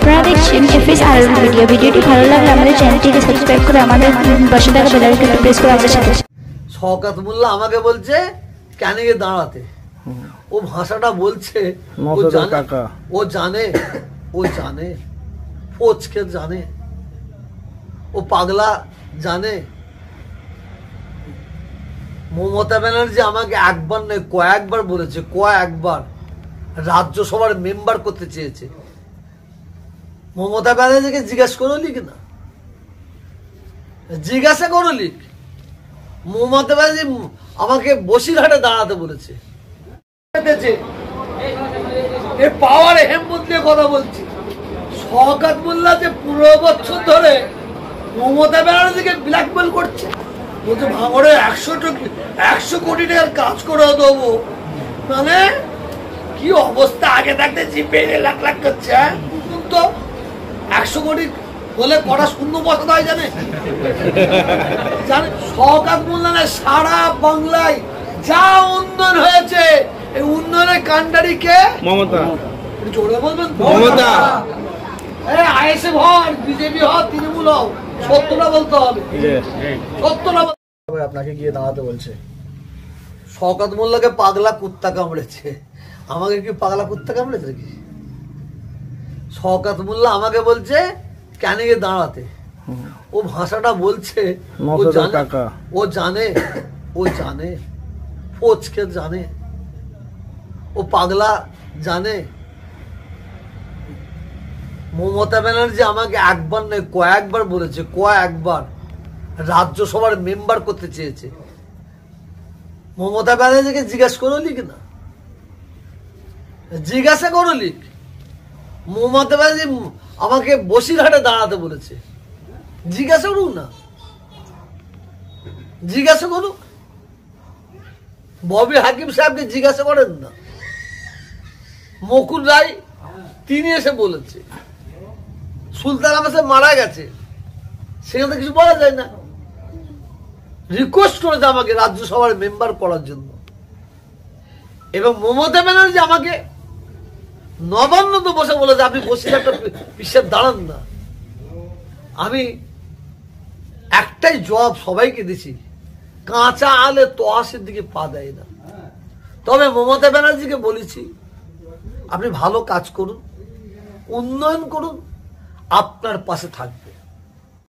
আপনারা দেখছেন FS RL video. ভিডিওটি ভালো লাগলে আমাদের চ্যানেলটিকে সাবস্ক্রাইব করে আমাদের পাশে থাকা বেল আইকনটি প্রেস করে আমাদের সাথে। শওকত মোল্লা আমাকে বলছে কেন গিয়ে দাঁড়াতে, ও ভাষাটা বলছে ও জানে ফোচকে জানে, ও পাগলা জানে। মমতা ব্যানার্জি আমাকে একবার নয় কয়েকবার বলেছে, কয়েকবার রাজ্যসভার মেম্বার করতে চেয়েছে। মমতা ব্যানার্জিকে জিজ্ঞেস করলি কিনা, জিজ্ঞাসা করলি। মমতা ব্যানার্জি আমাকে বসিরহাটে দাঁড়াতে বলেছে। পাওয়ার হেমন্ত নিয়ে কথা বলছি। শওকত মোল্লা যে 15 বছর ধরে মমতা ব্যানার্জিকে ব্ল্যাকমেল করছে, বলছে ভাঙড়ে 100 কোটি টাকার কাজ করে দেবো। মানে কি অবস্থা, আগে থাকতে জিপে লাখ লাখ করছে। তো 100 কোটি বলে কটা শূন্য বসাতে হয় জানে। শওকত মোল্লা সারা বাংলায় যা উন্নয়ন হয়েছে, এই উন্নয়নের কান্ডারি কে? মমতা। জোরে বলবেন মমতা। আইএসএফ হন, বিজেপি হন, তৃণমূল হন, সত্যটা বলতে হবে। সত্যটা আপনাকে গিয়ে দাঁড়াতে বলছে। শওকত মোল্লাকে পাগলা কুত্তা কামড়েছে, আমাকে কি পাগলা কুত্তা কামড়েছে নাকি? শওকত মোল্লা আমাকে বলছে কেন গিয়ে দাঁড়াতে, ও ভাষাটা বলছে ও জানে ফোচকে জানে, ও পাগলা জানে। মমতা ব্যানার্জি আমাকে একবার নয় কয়েকবার বলেছে, কয়েকবার রাজ্যসভার মেম্বার করতে চেয়েছে। মমতা ব্যানার্জিকে জিজ্ঞেস করলি কিনা, জিজ্ঞাসা করলি। মমতা ব্যানার্জি আমাকে বসিরহাটে দাঁড়াতে বলেছে, জিজ্ঞাসা করুক না, জিজ্ঞাসা করুক। ববি হাকিম সাহেবকে জিজ্ঞাসা করেন না। মুকুল রায় তিনি এসে বলেছে সুলতান আহমেদ মারা গেছে, সেখানে কিছু বলা যায় না। রিকোয়েস্ট করেছে আমাকে রাজ্যসভার মেম্বার করার জন্য। এবং মমতা ব্যানার্জি আমাকে নবান্নতে বসে বলেছে আপনি বসিরহাটে পিছিয়ে দাঁড়ান না। আমি একটাই জবাব সবাইকে দিছি, কাঁচা আলে তোয়াশের দিকে পা দেয় না। তবে মমতা ব্যানার্জিকে বলেছি আপনি ভালো কাজ করুন, উন্নয়ন করুন, আপনার পাশে থাকবে।